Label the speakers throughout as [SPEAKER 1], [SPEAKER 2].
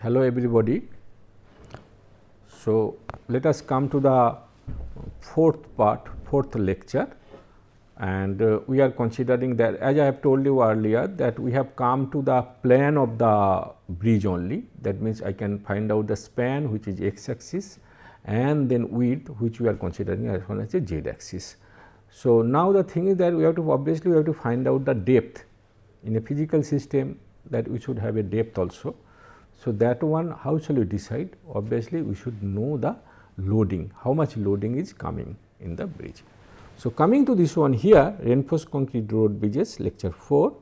[SPEAKER 1] Hello everybody. So, let us come to the fourth lecture, and we are considering that, as I have told you earlier, that we have come to the plan of the bridge only. That means, I can find out the span, which is x axis, and then width, which we are considering as well as a z axis. So, now the thing is that we have to obviously we have to find out the depth. In a physical system, that we should have a depth also. So, that one how shall we decide? Obviously, we should know the loading, how much loading is coming in the bridge. So, coming to this one here, reinforced concrete road bridges lecture 4,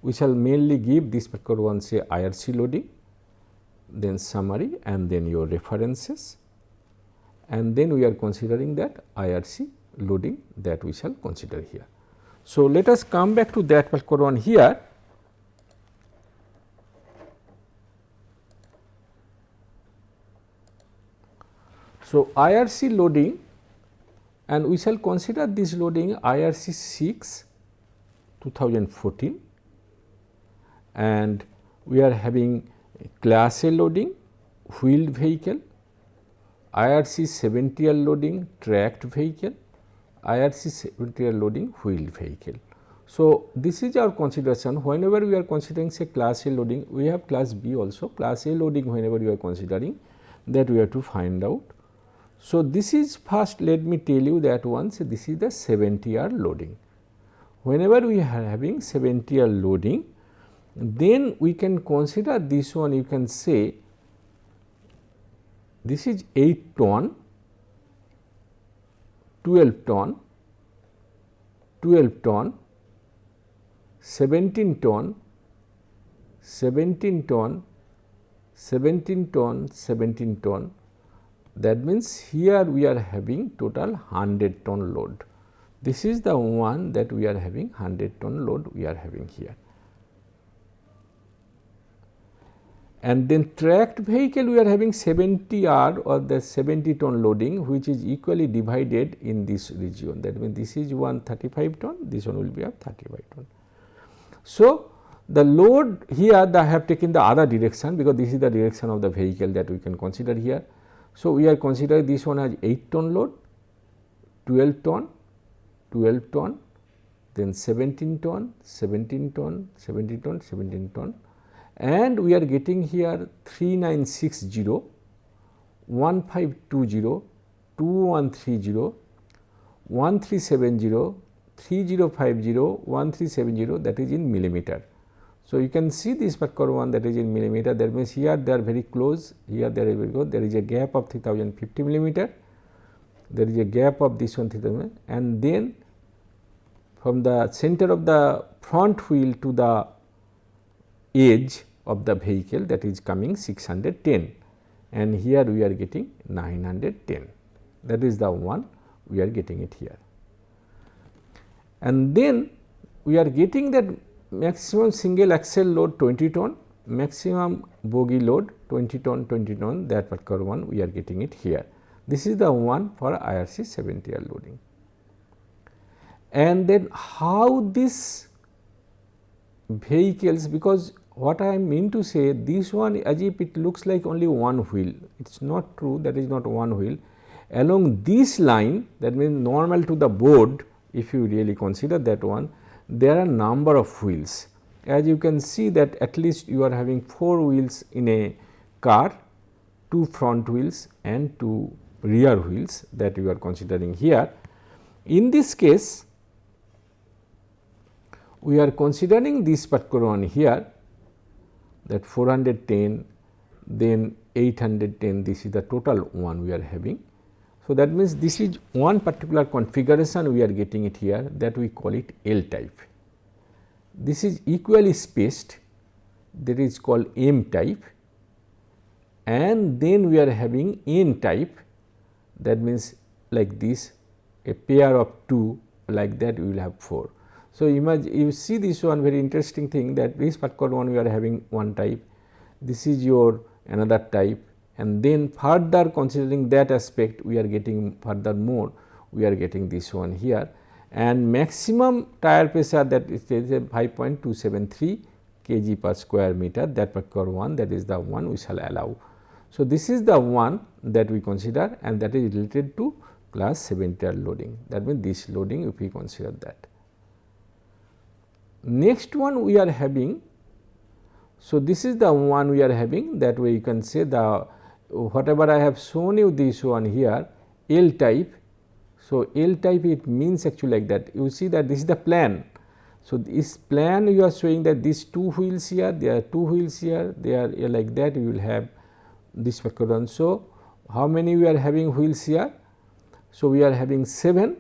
[SPEAKER 1] we shall mainly give this particular one, say IRC loading, then summary, and then your references, and then we are considering that IRC loading, that we shall consider here. So, let us come back to that particular one here. So, IRC loading, and we shall consider this loading IRC 6 2014, and we are having class A loading wheeled vehicle, IRC 70L loading tracked vehicle, IRC 70L loading wheeled vehicle. So, this is our consideration. Whenever we are considering say class A loading, we have class B also. Class A loading, whenever we are considering, that we have to find out. So, this is first, let me tell you that once this is the 70R loading. Whenever we are having 70R loading, then we can consider this one, you can say this is 8 ton, 12 ton, 12 ton, 17 ton, 17 ton, 17 ton, 17 ton. That means, here we are having total 100 ton load. This is the one that we are having 100 ton load we are having here. And then tracked vehicle we are having 70R or the 70 ton loading, which is equally divided in this region. That means, this is one 35 ton, this one will be a 35 ton. So, the load here I have taken the other direction, because this is the direction of the vehicle that we can consider here. So, we are considering this one as 8 ton load, 12 ton, 12 ton, then 17 ton, 17 ton, 17 ton, 17 ton, and we are getting here 3960, 1520, 2130, 1370, 3050, 1370, that is in millimeter. So, you can see this particular one, that is in millimeter. That means, here they are very close, here they are very close, there is a gap of 3050 millimeter, there is a gap of this one 3000, and then from the center of the front wheel to the edge of the vehicle, that is coming 610, and here we are getting 910. That is the one we are getting it here. And then we are getting that maximum single axle load 20 ton, maximum bogie load 20 ton, 20 ton, that particular one we are getting it here. This is the one for IRC 70R loading. And then how this vehicles, because what I mean to say, this one as if it looks like only one wheel, it is not true, that is not one wheel. Along this line, that means normal to the board, if you really consider that one, there are number of wheels. As you can see that at least you are having 4 wheels in a car, 2 front wheels and 2 rear wheels that you are considering here. In this case, we are considering this particular one here, that 410, then 810, this is the total one we are having. So, that means, this is one particular configuration we are getting it here, that we call it L type. This is equally spaced, that is called M type, and then we are having N type, that means like this, a pair of 2, like that we will have 4. So, imagine you see this one very interesting thing, that this particular one we are having one type, this is your another type, and then further considering that aspect we are getting further more, we are getting this one here, and maximum tire pressure, that is 5.273 kg per square meter, that particular one, that is the one we shall allow. So, this is the one that we consider, and that is related to class 7-tier loading, that means this loading if we consider that. Next one we are having, so this is the one we are having, that way you can say the whatever I have shown you this one here L type. So, L type it means actually like that, you see that this is the plan. So, this plan you are showing that these 2 wheels here, there are 2 wheels here, they are like that, you will have this pattern. So, how many we are having wheels here? So, we are having 7.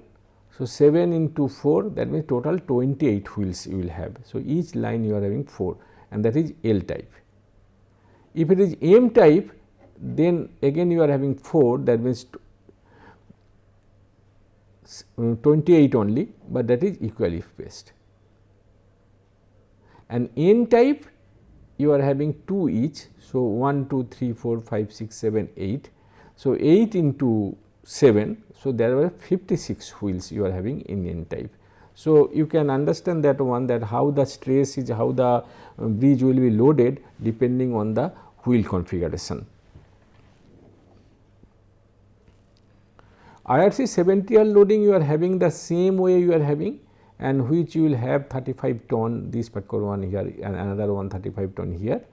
[SPEAKER 1] So, 7 into 4, that means total 28 wheels you will have. So, each line you are having 4, and that is L type. If it is M type, then again you are having 4, that means 28 only, but that is equally spaced. And N type you are having 2 each. So, 1, 2, 3, 4, 5, 6, 7, 8. So, 8 into 7. So, there were 56 wheels you are having in N type. So, you can understand that one, that how the stress is, how the bridge will be loaded depending on the wheel configuration. IRC 7-tier loading you are having the same way you are having, and which you will have 35 ton this particular one here and another one 35 ton here,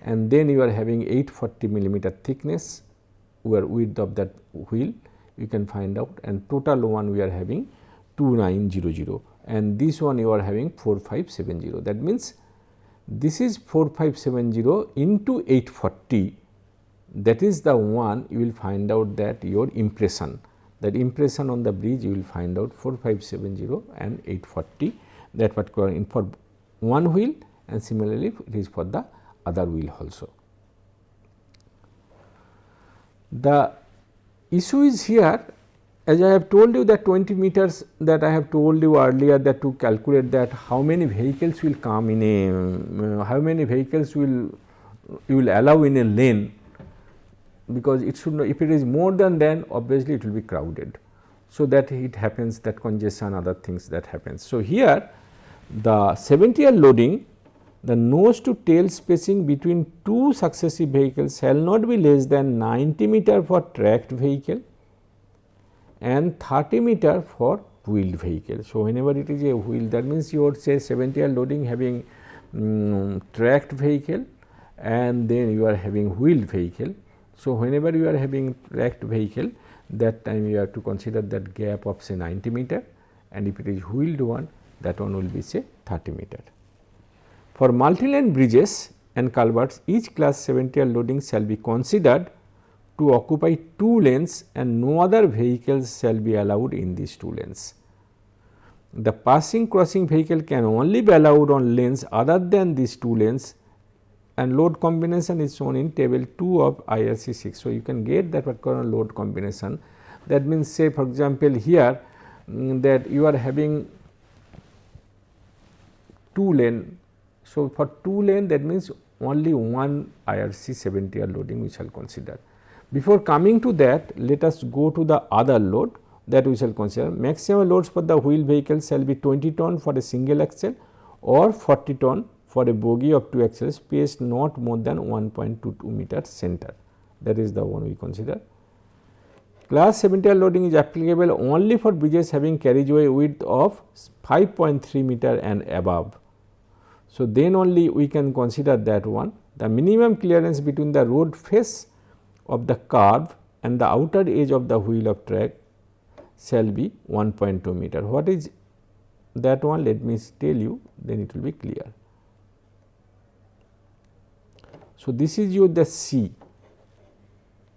[SPEAKER 1] and then you are having 840 millimeter thickness where width of that wheel you can find out, and total one we are having 2900, and this one you are having 4570. That means this is 4570 into 840, that is the one you will find out that your impression, that impression on the bridge you will find out 4570 and 840, that particular in for one wheel, and similarly it is for the other wheel also. The issue is here, as I have told you that 20 meters that I have told you earlier, that to calculate that how many vehicles will come in a, how many vehicles will you will allow in a lane, because it should not, if it is more than then obviously it will be crowded. So, that it happens, that congestion, other things that happens. So, here the 7-tier loading, the nose to tail spacing between 2 successive vehicles shall not be less than 90 meter for tracked vehicle and 30 meter for wheeled vehicle. So, whenever it is a wheel, that means your say 7-tier loading having tracked vehicle and then you are having wheeled vehicle. So, whenever you are having tracked vehicle, that time you have to consider that gap of say 90 meter, and if it is wheeled one, that one will be say 30 meter. For multi-lane bridges and culverts, each class 7-tier loading shall be considered to occupy 2 lanes and no other vehicles shall be allowed in these 2 lanes. The passing crossing vehicle can only be allowed on lanes other than these 2 lanes, and load combination is shown in table 2 of IRC 6. So, you can get that particular load combination. That means say for example, here that you are having 2 lane. So, for 2 lane, that means only one IRC 7-tier loading we shall consider. Before coming to that, let us go to the other load that we shall consider. Maximum loads for the wheel vehicle shall be 20 ton for a single axle or 40 ton for a bogie of 2 axles spaced not more than 1.22 meter center. That is the one we consider. Class 7-tier loading is applicable only for bridges having carriageway width of 5.3 meter and above. So, then only we can consider that one. The minimum clearance between the road face of the curve and the outer edge of the wheel of track shall be 1.2 meter. What is that one? Let me tell you, then it will be clear. So, this is your the C,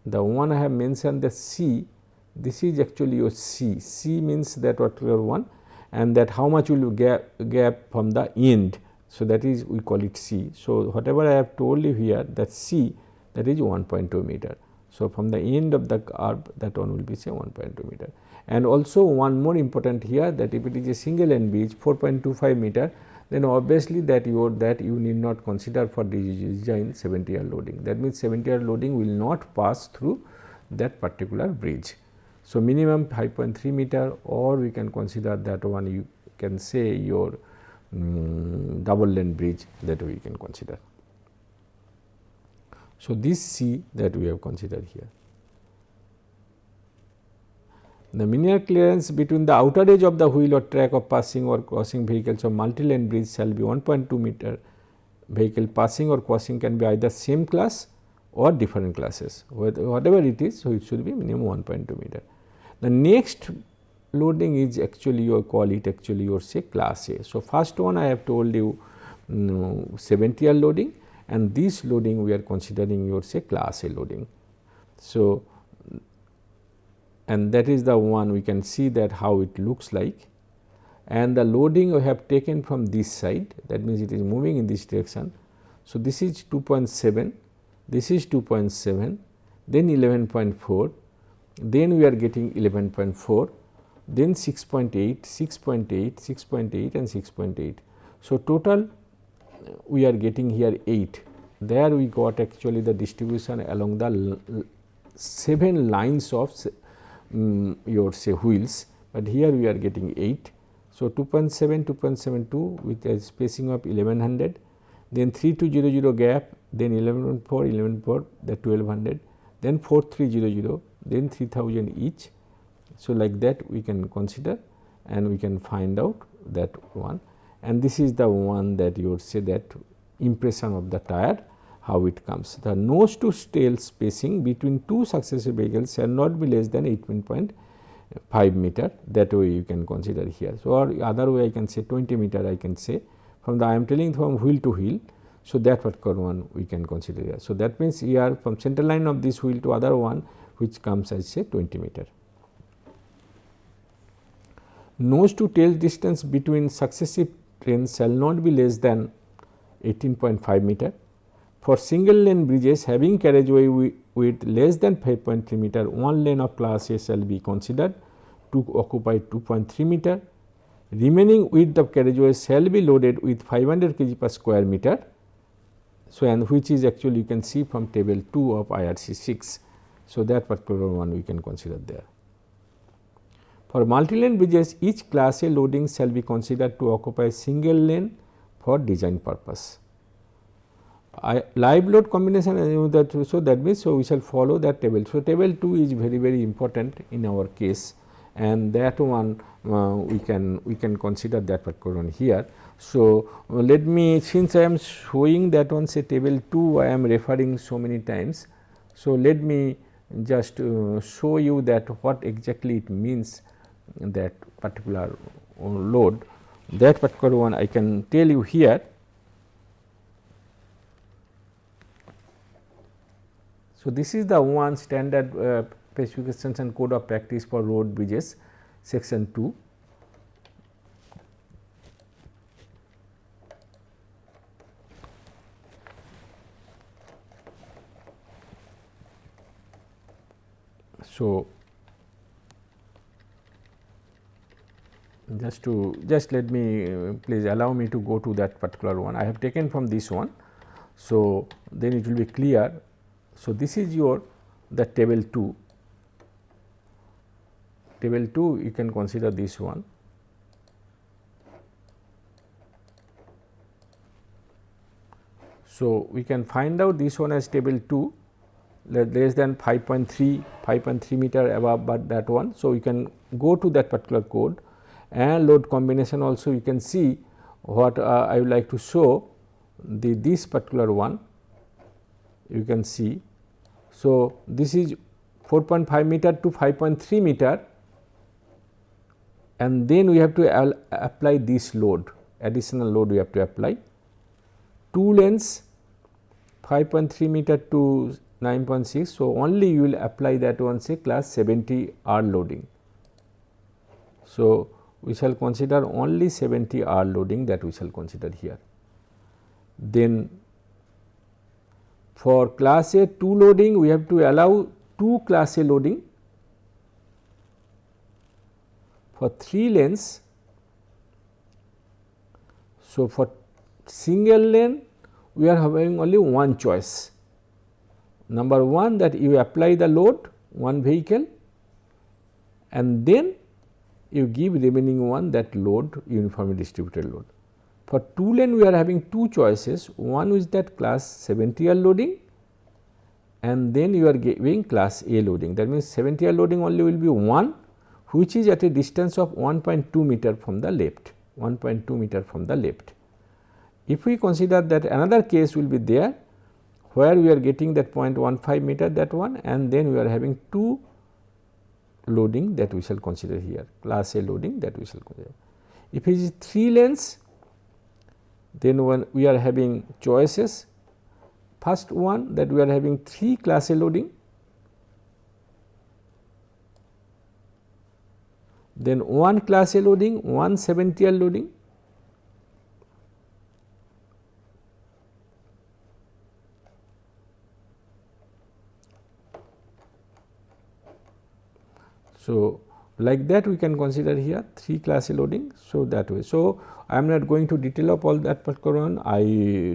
[SPEAKER 1] the one I have mentioned the C, this is actually your C. C means that particular one, and that how much will you gap from the end. So, that is we call it C. So, whatever I have told you here, that C, that is 1.2 meter. So, from the end of the curve, that one will be say 1.2 meter. And also one more important here, that if it is a single end bridge 4.25 meter, then obviously that you need not consider for design 7-tier loading. That means 7-tier loading will not pass through that particular bridge. So, minimum 5.3 meter, or we can consider that one, you can say your double lane bridge that we can consider. So, this C that we have considered here. The minimal clearance between the outer edge of the wheel or track of passing or crossing vehicles of multi-lane bridge shall be 1.2 meter. Vehicle passing or crossing can be either same class or different classes, whatever it is. So, it should be minimum 1.2 meter. The next loading is actually you call it actually your say class A. So, first one I have told you 70R loading, and this loading we are considering your say class A loading. So, and that is the one we can see that how it looks like, and the loading we have taken from this side, that means it is moving in this direction. So, this is 2.7, this is 2.7, then 11.4, then we are getting 11.4, then 6.8, 6.8, 6.8 and 6.8. So, total we are getting here 8. There we got actually the distribution along the 7 lines of your say wheels, but here we are getting 8. So, 2.7, 2.72 with a spacing of 1100, then 3200 gap, then 11.4, 11.4 that 1200, then 4300, then 3000 each. So, like that we can consider and we can find out that one, and this is the one that you would say that impression of the tire how it comes. The nose to tail spacing between two successive vehicles shall not be less than 18.5 meter, that way you can consider here. So, or other way I can say 20 meter I can say from the I am telling from wheel to wheel. So, that particular one we can consider here. So, that means here from center line of this wheel to other one which comes as say 20 meter. Nose to tail distance between successive trains shall not be less than 18.5 meter. For single lane bridges having carriageway with less than 5.3 meter, one lane of class A shall be considered to occupy 2.3 meter. Remaining width of carriageway shall be loaded with 500 kg per square meter. So, and which is actually you can see from table 2 of IRC 6. So, that particular one we can consider there. For multi-lane bridges, each class A loading shall be considered to occupy single lane for design purpose. Live load combination, that, so that means, so we shall follow that table. So, table 2 is very important in our case, and that one we can consider that particular one here. So, let me, since I am showing that one say table 2 I am referring so many times. So, let me just show you that what exactly it means that particular load, that particular one I can tell you here. So, this is the one standard specifications and code of practice for road bridges section 2. So, just let me please allow me to go to that particular one. I have taken from this one. So, then it will be clear. So, this is your the table 2. Table 2 you can consider this one. So, we can find out this one as table 2 less than 5.3 meter above, but that one. So, you can go to that particular code, and load combination also you can see what I would like to show this particular one you can see. So, this is 4.5 meter to 5.3 meter, and then we have to apply this load, additional load we have to apply. 2 lanes 5.3 meter to 9.6. So, only you will apply that one say class 70R loading. So, we shall consider only 70R loading, that we shall consider here. Then for class A 2 loading, we have to allow 2 class A loading. For 3 lanes, so for single lane we are having only one choice. Number 1, that you apply the load one vehicle, and then you give remaining one that load uniformly distributed load. For 2 lane we are having two choices, one is that class 70R loading and then you are giving class A loading. That means 70R loading only will be one, which is at a distance of 1.2 meter from the left, 1.2 meter from the left. If we consider that another case will be there, where we are getting that 0.15 meter, that one, and then we are having two loading that we shall consider here, class A loading that we shall consider. If it is 3 lanes, then when we are having choices, first one that we are having 3 class A loading, then 1 class A loading, 1 70R loading, so like that we can consider here 3 class A loading. So, that way. So, I am not going to detail up all that particular one. I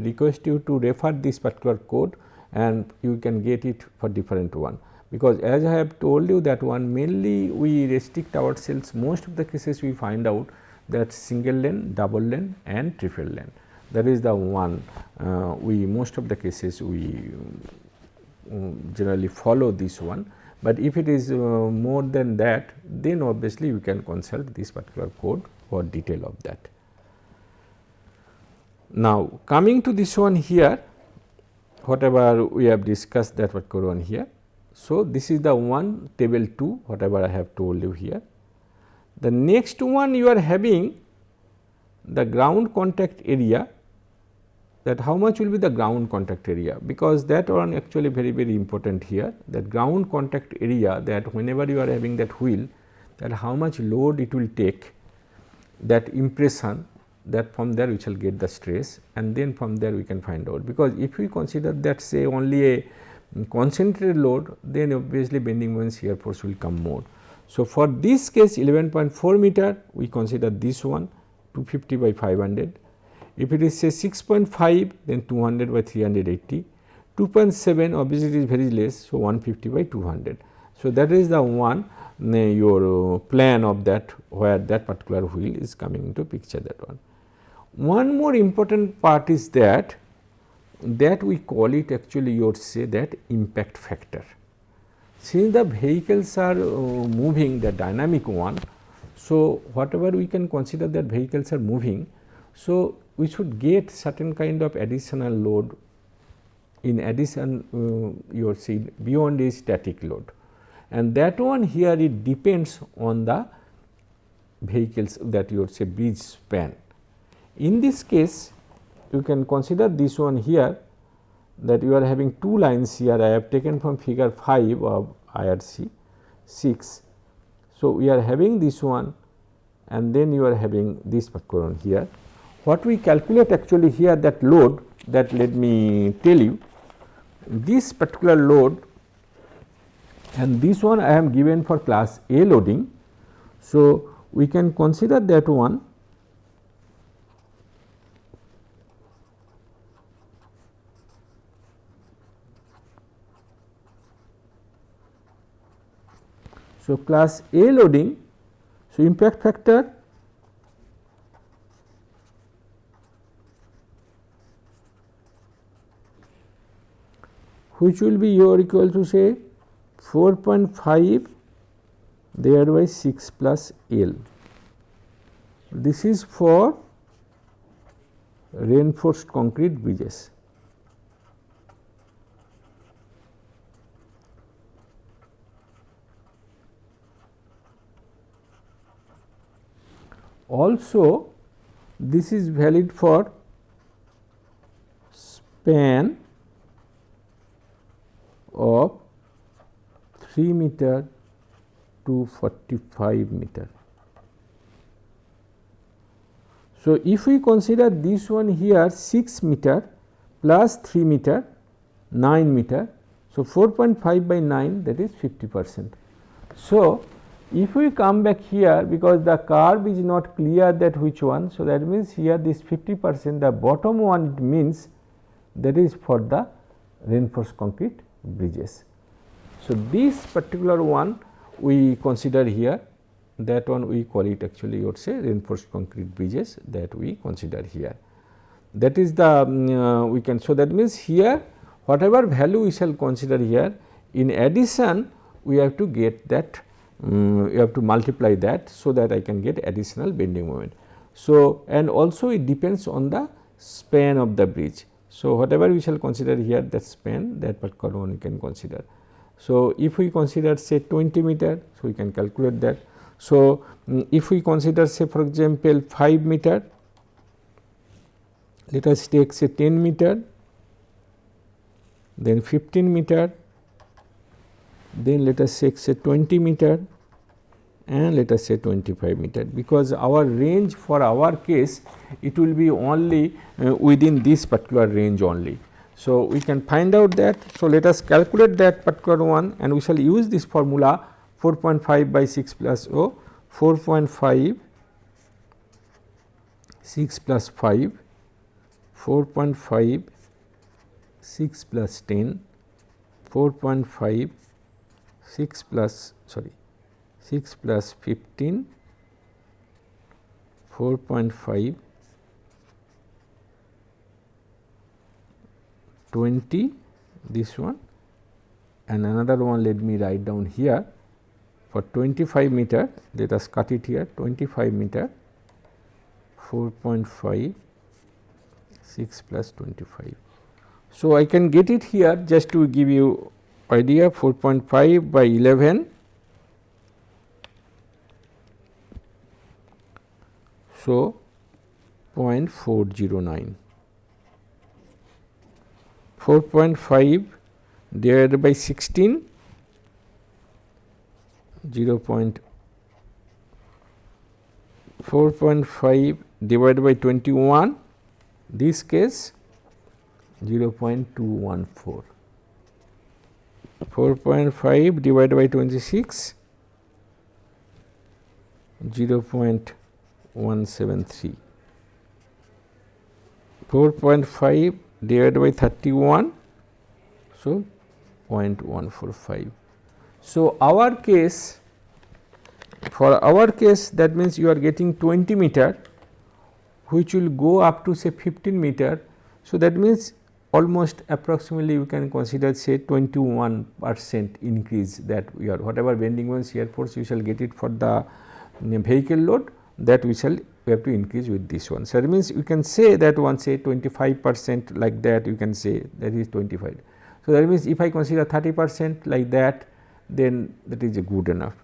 [SPEAKER 1] request you to refer this particular code and you can get it for different one, because as I have told you that one, mainly we restrict ourselves, most of the cases we find out that single lane, double lane and triple lane, that is the one we most of the cases we generally follow this one. But if it is more than that, then obviously we can consult this particular code for detail of that. Now, coming to this one here, whatever we have discussed that particular one here. So, this is the one table 2 whatever I have told you here. The next one you are having the ground contact area, that how much will be the ground contact area, because that one actually very important here, that ground contact area, that whenever you are having that wheel, that how much load it will take, that impression, that from there we shall get the stress, and then from there we can find out, because if we consider that say only a concentrated load, then obviously bending moment shear force will come more. So, for this case 11.4 meter we consider this one 250 by 500. If it is say 6.5, then 200 by 380, 2.7 obviously it is very less, so 150 by 200. So, that is the one your plan of that, where that particular wheel is coming into picture, that one. One more important part is that we call it actually you would say that impact factor. Since the vehicles are moving, the dynamic one, so whatever we can consider that vehicles are moving, so we should get certain kind of additional load in addition you are saying beyond a static load, and that one here it depends on the vehicles that you would say bridge span. In this case you can consider this one here, that you are having 2 lines here, I have taken from figure 5 of IRC 6. So, we are having this one and then you are having this particular one here. What we calculate actually here, that load, that let me tell you, this particular load and this one I am given for class A loading. So, we can consider that one So, class A loading, so impact factor which will be your equal to say 4.5 thereby 6 plus L. This is for reinforced concrete bridges. Also, this is valid for span of 3 meter to 45 meter. So, if we consider this one here 6 meter plus 3 meter 9 meter. So, 4.5 by 9, that is 50%. So, if we come back here, because the curve is not clear that which one. So, that means here this 50%, the bottom one, it means that is for the reinforced concrete bridges. So, this particular one we consider here that one we call it actually you would say reinforced concrete bridges that we consider here. That is the we can. So, that means here whatever value we shall consider here, in addition we have to get that we have to multiply that, so that I can get additional bending moment. So, and also it depends on the span of the bridge. So, whatever we shall consider here, that span, that particular one we can consider. So, if we consider say 20 meter, so we can calculate that. So, if we consider say for example 5 meter, let us take say 10 meter, then 15 meter, then let us take say 20 meter, and let us say 25 meter, because our range for our case it will be only within this particular range only. So, we can find out that. So, let us calculate that particular one, and we shall use this formula 4.5 by 6 plus 4.5 6 plus 5, 4.5 6 plus 10, 4.5 6 plus 6 plus 15, 4.5, 20, this one, and another one let me write down here for 25 meter, let us cut it here 25 meter, 4.5, 6 plus 25. So, I can get it here just to give you idea, 4.5 by 11. So, 0.409, 4.5 divided by 16, 4.5 divided by 21, this case 0.214, 4.5 divided by 26, 0.173, 4.5 divided by 31, so 0.145. So, our case, for our case, that means you are getting 20 meter, which will go up to say 15 meter. So, that means almost approximately we can consider say 21% increase, that we are whatever bending moment shear force you shall get it for the vehicle load, that we have to increase with this one. So, that means you can say that one say 25% like that, you can say that is 25. So, that means if I consider 30% like that, then that is a good enough.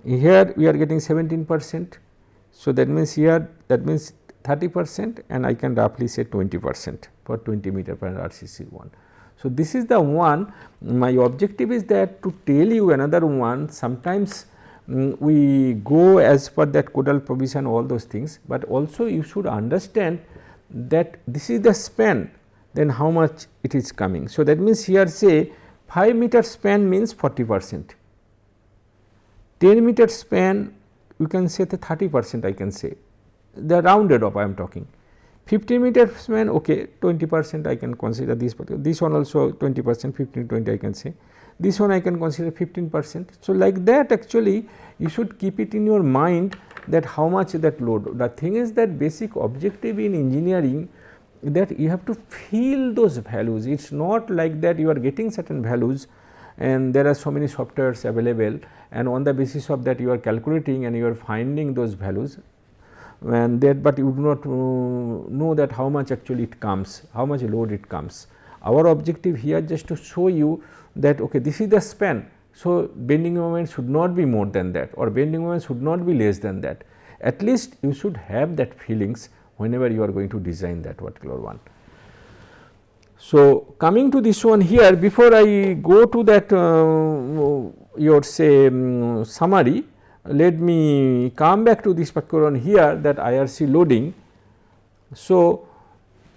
[SPEAKER 1] Here we are getting 17%. So, that means here that means 30%, and I can roughly say 20% for 20 meter per RCC 1. So, this is the one. My objective is that to tell you another one, sometimes we go as per that codal provision, all those things, but also you should understand that this is the span, then how much it is coming. So, that means here say 5 meter span means 40%, 10 meter span you can say the 30%, I can say the rounded up I am talking, 50 meter span okay 20% I can consider this particular, this one also 20%, 15, 20 I can say, this one I can consider 15%. So, like that actually you should keep it in your mind that how much that load. The thing is that basic objective in engineering, that you have to feel those values. It is not like that you are getting certain values and there are so many softwares available, and on the basis of that you are calculating and you are finding those values, and that, but you do not know that how much actually it comes, how much load it comes. Our objective here just to show you that okay, this is the span. So, bending moment should not be more than that, or bending moment should not be less than that. At least you should have that feelings whenever you are going to design that particular one. So, coming to this one here, before I go to that your say summary, let me come back to this particular one here, that IRC loading. So,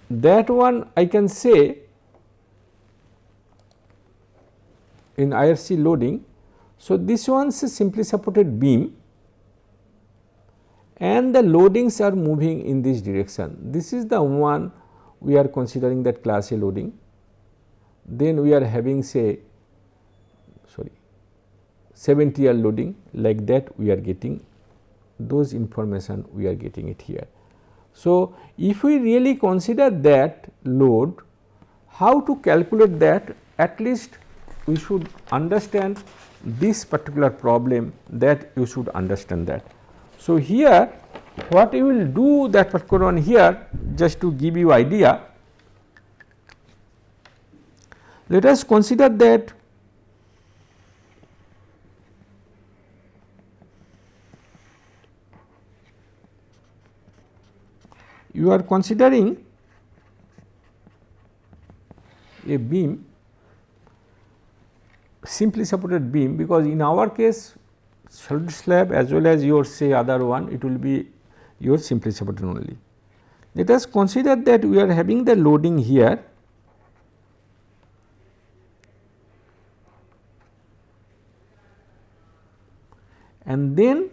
[SPEAKER 1] that one I can say in IRC loading. So, this one is a simply supported beam and the loadings are moving in this direction. This is the one we are considering that class A loading. Then we are having say 70L loading, like that we are getting those information we are getting it here. So, if we really consider that load, how to calculate that, at least we should understand this particular problem, that you should understand that. So, here what you will do that particular one here, just to give you idea, let us consider that you are considering a beam, simply supported beam, because in our case solid slab as well as your say other one, it will be your simply supported only. Let us consider that we are having the loading here, and then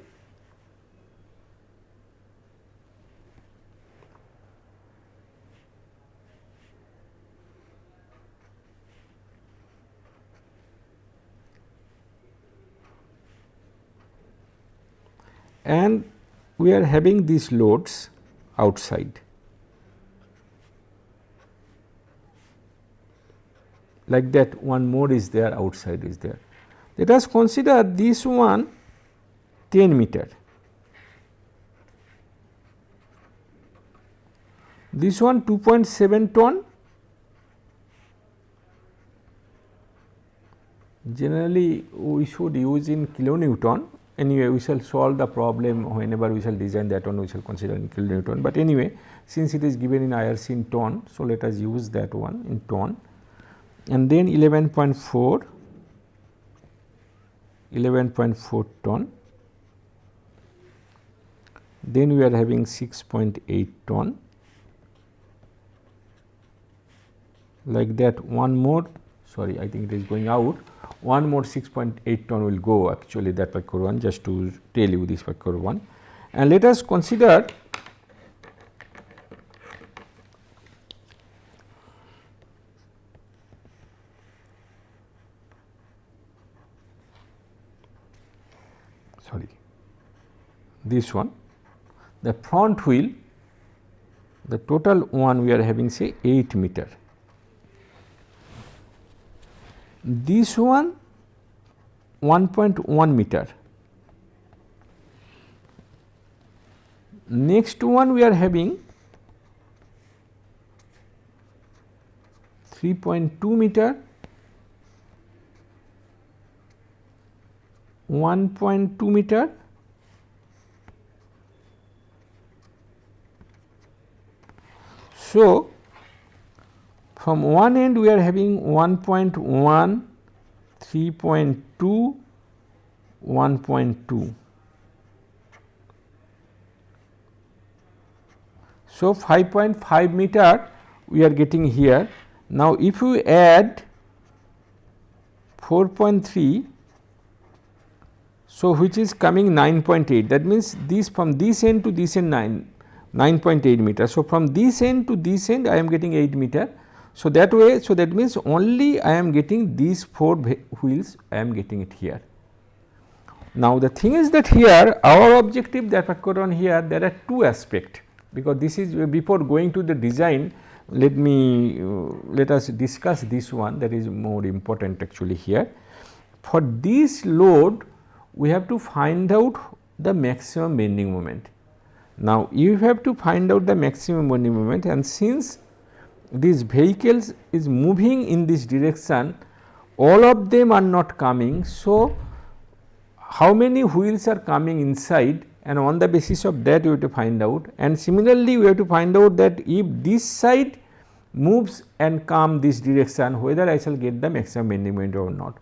[SPEAKER 1] we are having these loads outside, like that one more is there, outside is there. Let us consider this one 10 meter, this one 2.7 ton, generally we should use in kilonewton. Anyway, we shall solve the problem whenever we shall design that one, we shall consider in kilonewton, but anyway since it is given in IRC in ton, so let us use that one in ton. And then 11.4 ton, then we are having 6.8 ton, like that one more, sorry, I think it is going out, one more 6.8 ton will go actually, that particular one, just to tell you this particular one. And let us consider this one, the front wheel, the total one we are having say 8 meter. This one 1.1 meter. Next one we are having 3.2 meter, 1.2 meter, so from one end we are having 1.1, 3.2, 1.2. So 5.5 meter we are getting here. Now if you add 4.3, so which is coming 9.8, that means this from this end to this end 9.8 meter. So from this end to this end I am getting 8 meter. So that way, so that means only I am getting these 4 wheels, I am getting it here. Now the thing is that here our objective that particular on here, there are 2 aspects, because this is before going to the design, let us discuss this one, that is more important actually here. For this load we have to find out the maximum bending moment. Now you have to find out the maximum bending moment, and since these vehicles is moving in this direction, all of them are not coming. So how many wheels are coming inside, and on the basis of that we have to find out. And similarly we have to find out that if this side moves and come this direction, whether I shall get the maximum bending moment or not,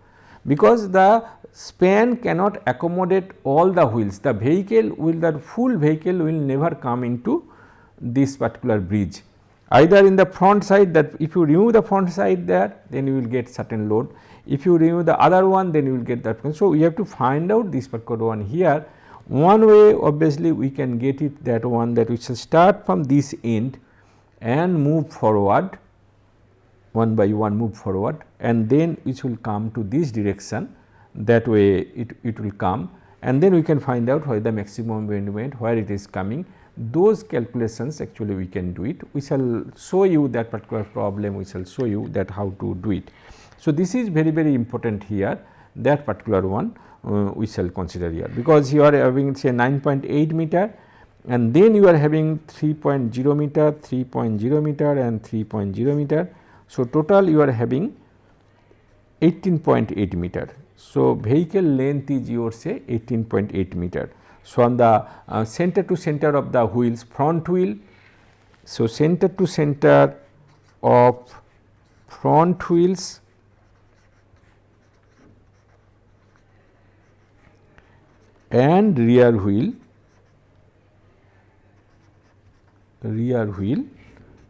[SPEAKER 1] because the span cannot accommodate all the wheels. The vehicle will, the full vehicle will never come into this particular bridge, either in the front side, that if you remove the front side there, then you will get certain load. If you remove the other one, then you will get that one. So we have to find out this particular one here. One way obviously we can get it, that one, that we shall start from this end and move forward, one by one move forward, and then it will come to this direction, that way it will come, and then we can find out where the maximum bending moment, where it is coming. Those calculations actually we can do it. We shall show you that particular problem, we shall show you that how to do it. So, this is very important here, that particular one we shall consider here, because you are having say 9.8 meter and then you are having 3.0 meter, 3.0 meter and 3.0 meter. So, total you are having 18.8 meter. So, vehicle length is your say 18.8 meter. So, on the center to center of the wheels, front wheel. So, center to center of front wheels and rear wheel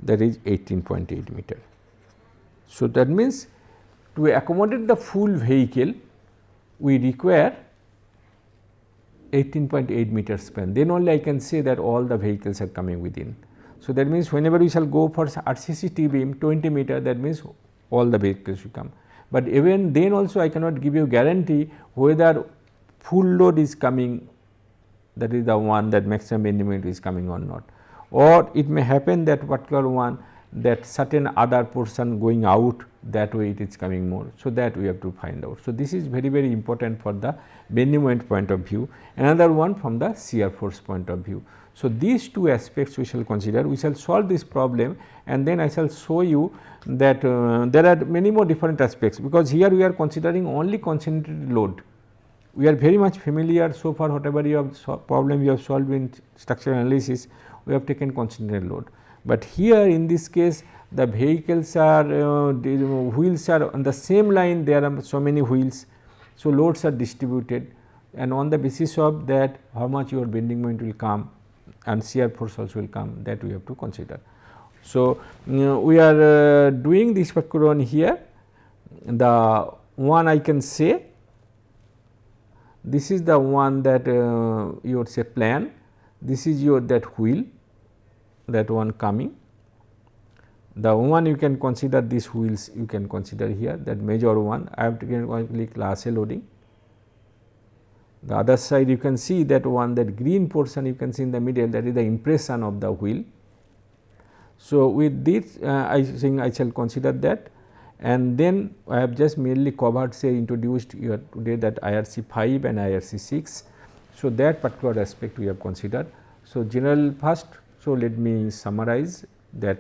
[SPEAKER 1] that is 18.8 meter. So, that means to accommodate the full vehicle we require 18.8 meter span, then only I can say that all the vehicles are coming within. So, that means whenever we shall go for RCC T-beam 20 meter, that means all the vehicles will come, but even then also I cannot give you guarantee whether full load is coming, that is the one that maximum bending moment is coming or not, or it may happen that particular one that certain other portion going out, that way it is coming more. So, that we have to find out. So, this is very important for the bending moment point of view, another one from the shear force point of view. So, these two aspects we shall consider, we shall solve this problem and then I shall show you that there are many more different aspects, because here we are considering only concentrated load. We are very much familiar so far, whatever you have problem you have solved in structural analysis, we have taken concentrated load. But here in this case the vehicles are the wheels are on the same line, there are so many wheels. So, loads are distributed and on the basis of that how much your bending moment will come and shear force also will come, that we have to consider. So, we are doing this particular one here. The one I can say, this is the one that your say plan, this is your that wheel, that one coming. The one you can consider these wheels, you can consider here, that major one I have taken only class A loading. The other side you can see that one, that green portion you can see in the middle, that is the impression of the wheel. So, with this I think I shall consider that, and then I have just merely covered say introduced here today that IRC 5 and IRC 6. So, that particular aspect we have considered. So, general first. So, let me summarize that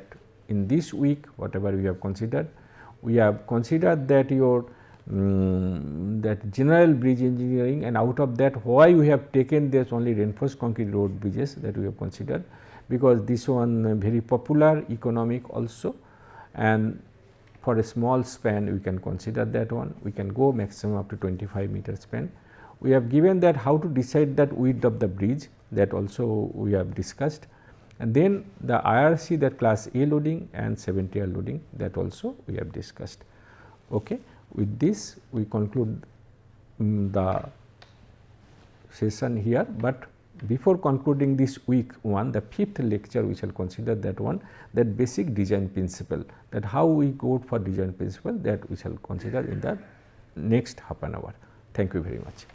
[SPEAKER 1] in this week whatever we have considered. We have considered that your that general bridge engineering, and out of that why we have taken this only reinforced concrete road bridges, that we have considered, because this one very popular, economic also, and for a small span we can consider that one, we can go maximum up to 25 meter span. We have given that how to decide that width of the bridge, that also we have discussed, and then the IRC, that class A loading and 70R loading, that also we have discussed. Okay. With this we conclude the session here, but before concluding this week one, the 5th lecture we shall consider that one, that basic design principle, that how we go for design principle, that we shall consider in the next half an hour. Thank you very much.